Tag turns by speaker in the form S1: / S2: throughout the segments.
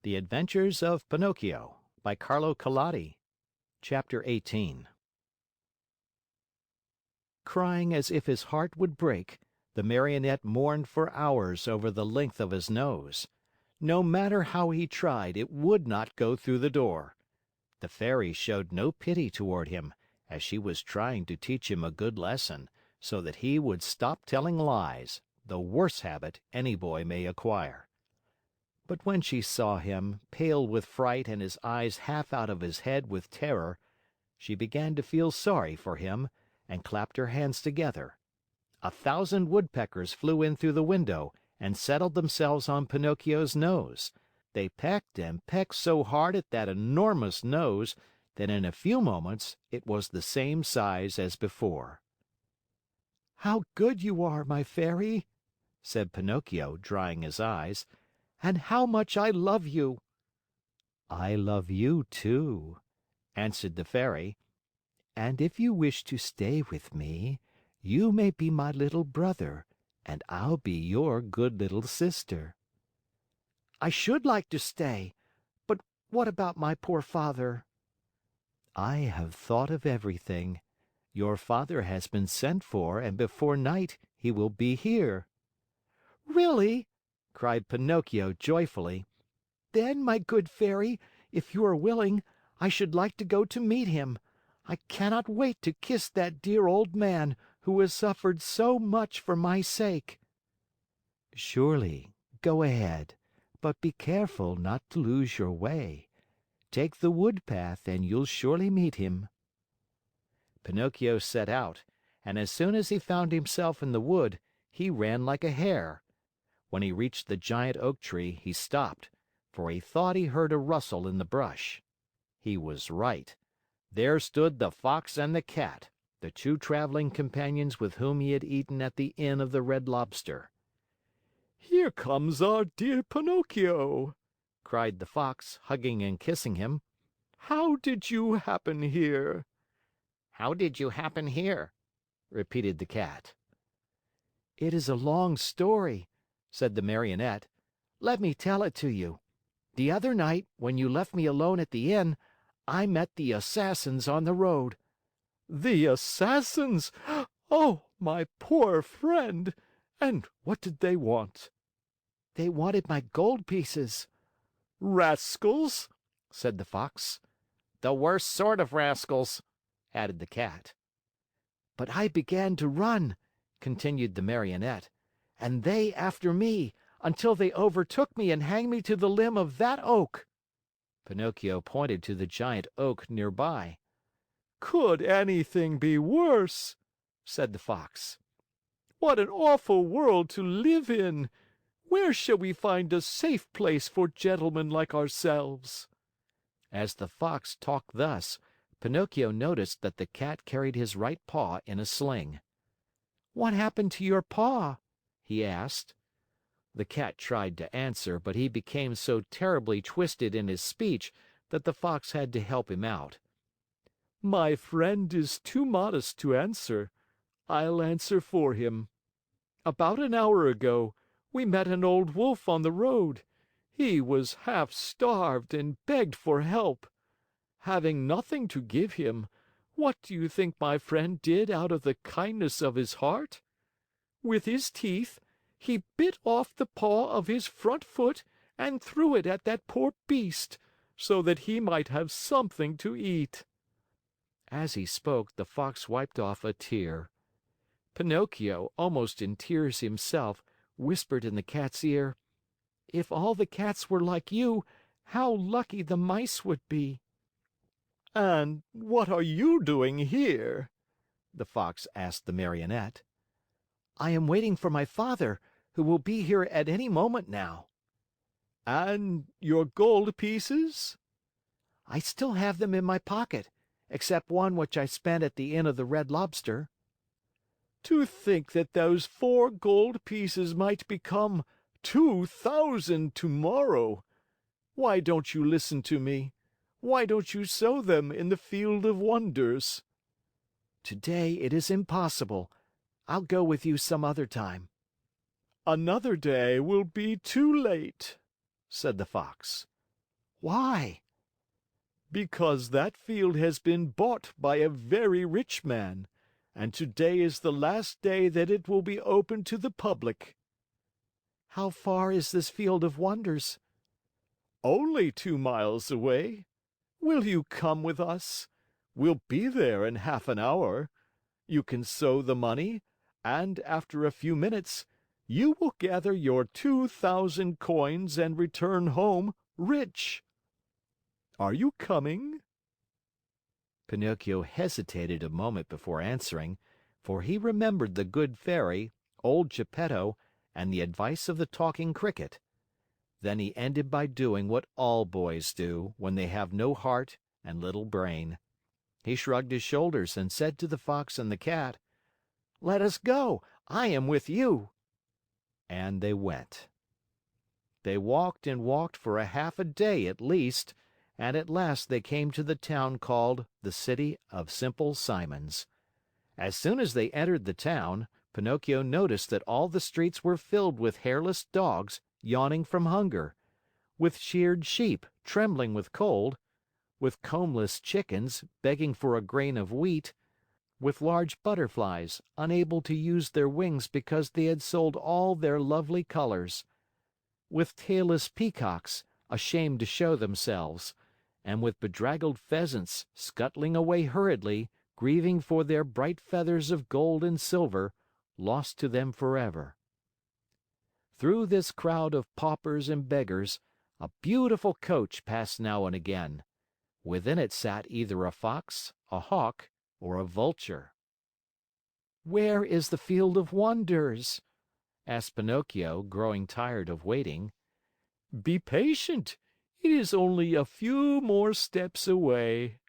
S1: The Adventures of Pinocchio by Carlo Collodi. Chapter 18. Crying as if his heart would break, the Marionette mourned for hours over the length of his nose. No matter how he tried, it would not go through the door. The Fairy showed no pity toward him, as she was trying to teach him a good lesson, so that he would stop telling lies, the worst habit any boy may acquire. But when she saw him, pale with fright and his eyes half out of his head with terror, she began to feel sorry for him and clapped her hands together. 1,000 woodpeckers flew in through the window and settled themselves on Pinocchio's nose. They pecked and pecked so hard at that enormous nose that in a few moments it was the same size as before. "How good you are, my Fairy!" said Pinocchio, drying his eyes. "And how much I love you!" "I love you, too," answered the Fairy. "And if you wish to stay with me, you may be my little brother, and I'll be your good little sister." "I should like to stay, but what about my poor father?" "I have thought of everything. Your father has been sent for, and before night he will be here." "Really?" cried Pinocchio joyfully. "Then, my good Fairy, if you are willing, I should like to go to meet him. I cannot wait to kiss that dear old man, who has suffered so much for my sake." "Surely. Go ahead, but be careful not to lose your way. Take the wood path and you'll surely meet him." Pinocchio set out, and as soon as he found himself in the wood, he ran like a hare. When he reached the giant oak tree, he stopped, for he thought he heard a rustle in the brush. He was right. There stood the Fox and the Cat, the two traveling companions with whom he had eaten at the Inn of the Red Lobster.
S2: "Here comes our dear Pinocchio!"
S1: cried the Fox, hugging and kissing him.
S2: "How did you happen here?"
S3: "How did you happen here?" repeated the Cat.
S1: "It is a long story," said the Marionette. "Let me tell it to you. The other night, when you left me alone at the inn, I met the Assassins on the road."
S2: "The Assassins! Oh, my poor friend! And what did they want?"
S1: "They wanted my gold pieces."
S2: "Rascals!" said the Fox.
S3: "The worst sort of rascals," added the Cat.
S1: "But I began to run," continued the Marionette, "and they after me, until they overtook me and hanged me to the limb of that oak." Pinocchio pointed to the giant oak nearby.
S2: "Could anything be worse?" said the Fox. "What an awful world to live in! Where shall we find a safe place for gentlemen like ourselves?"
S1: As the Fox talked thus, Pinocchio noticed that the Cat carried his right paw in a sling. "What happened to your paw?" he asked. The Cat tried to answer, but he became so terribly twisted in his speech that the Fox had to help him out.
S2: "My friend is too modest to answer. I'll answer for him. About an hour ago, we met an old wolf on the road. He was half starved and begged for help. Having nothing to give him, what do you think my friend did out of the kindness of his heart? With his teeth, he bit off the paw of his front foot and threw it at that poor beast, so that he might have something to eat."
S1: As he spoke, the Fox wiped off a tear. Pinocchio, almost in tears himself, whispered in the Cat's ear, "If all the cats were like you, how lucky the mice would be!"
S2: "And what are you doing here?"
S1: the Fox asked the Marionette. "I am waiting for my father, who will be here at any moment now."
S2: "And your gold pieces?"
S1: "I still have them in my pocket, except one which I spent at the Inn of the Red Lobster."
S2: "To think that those 4 gold pieces might become 2,000 tomorrow! Why don't you listen to me? Why don't you sow them in the field of wonders?"
S1: "Today it is impossible. I'll go with you some other time."
S2: "Another day will be too late," said the Fox.
S1: Why?
S2: Because that field has been bought by a very rich man, and today is the last day that it will be open to the public."
S1: How far is this field of wonders?
S2: "Only 2 miles away. Will you come with us? We'll be there in half an hour. You can sow the money, and after a few minutes, you will gather your 2,000 coins and return home rich. Are you coming?"
S1: Pinocchio hesitated a moment before answering, for he remembered the good fairy, old Geppetto, and the advice of the Talking Cricket. Then he ended by doing what all boys do when they have no heart and little brain. He shrugged his shoulders and said to the Fox and the Cat, "Let us go. I am with you." And they went. They walked and walked for a half a day at least, and at last they came to the town called the City of Simple Simons. As soon as they entered the town, Pinocchio noticed that all the streets were filled with hairless dogs yawning from hunger, with sheared sheep trembling with cold, with combless chickens begging for a grain of wheat, with large butterflies unable to use their wings because they had sold all their lovely colors, with tailless peacocks ashamed to show themselves, and with bedraggled pheasants scuttling away hurriedly, grieving for their bright feathers of gold and silver, lost to them forever. Through this crowd of paupers and beggars, a beautiful coach passed now and again. Within it sat either a fox, a hawk, or a vulture. "Where is the Field of Wonders?" asked Pinocchio, growing tired of waiting.
S2: "Be patient. It is only a few more steps away."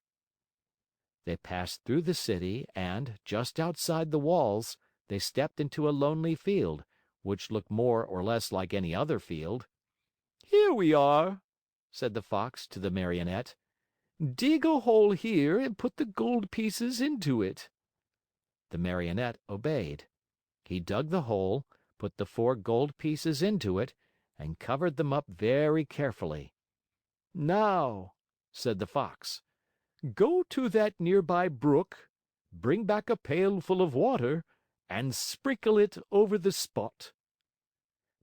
S1: They passed through the city and, just outside the walls, they stepped into a lonely field, which looked more or less like any other field.
S2: "Here we are," said the Fox to the Marionette. "Dig a hole here and put the gold pieces into it."
S1: The Marionette obeyed. He dug the hole, put the 4 gold pieces into it, and covered them up very carefully.
S2: "Now," said the Fox, "go to that nearby brook, bring back a pail full of water, and sprinkle it over the spot."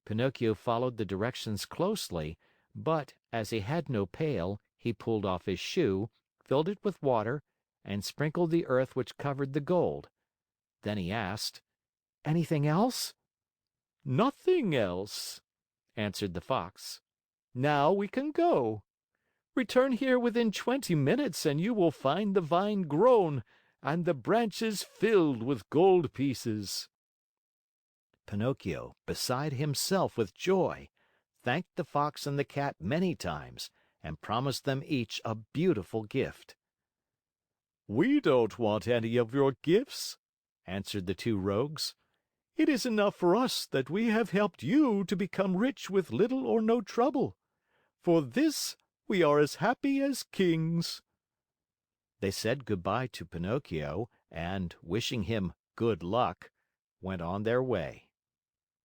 S1: Pinocchio followed the directions closely, but, as he had no pail, he pulled off his shoe, filled it with water, and sprinkled the earth which covered the gold. Then he asked, "Anything else?"
S2: "Nothing else," answered the Fox. "Now we can go. Return here within 20 minutes and you will find the vine grown and the branches filled with gold pieces."
S1: Pinocchio, beside himself with joy, thanked the Fox and the Cat many times and promised them each a beautiful gift.
S2: "We don't want any of your gifts," answered the 2 rogues. "It is enough for us that we have helped you to become rich with little or no trouble. For this, we are as happy as kings."
S1: They said goodbye to Pinocchio and, wishing him good luck, went on their way.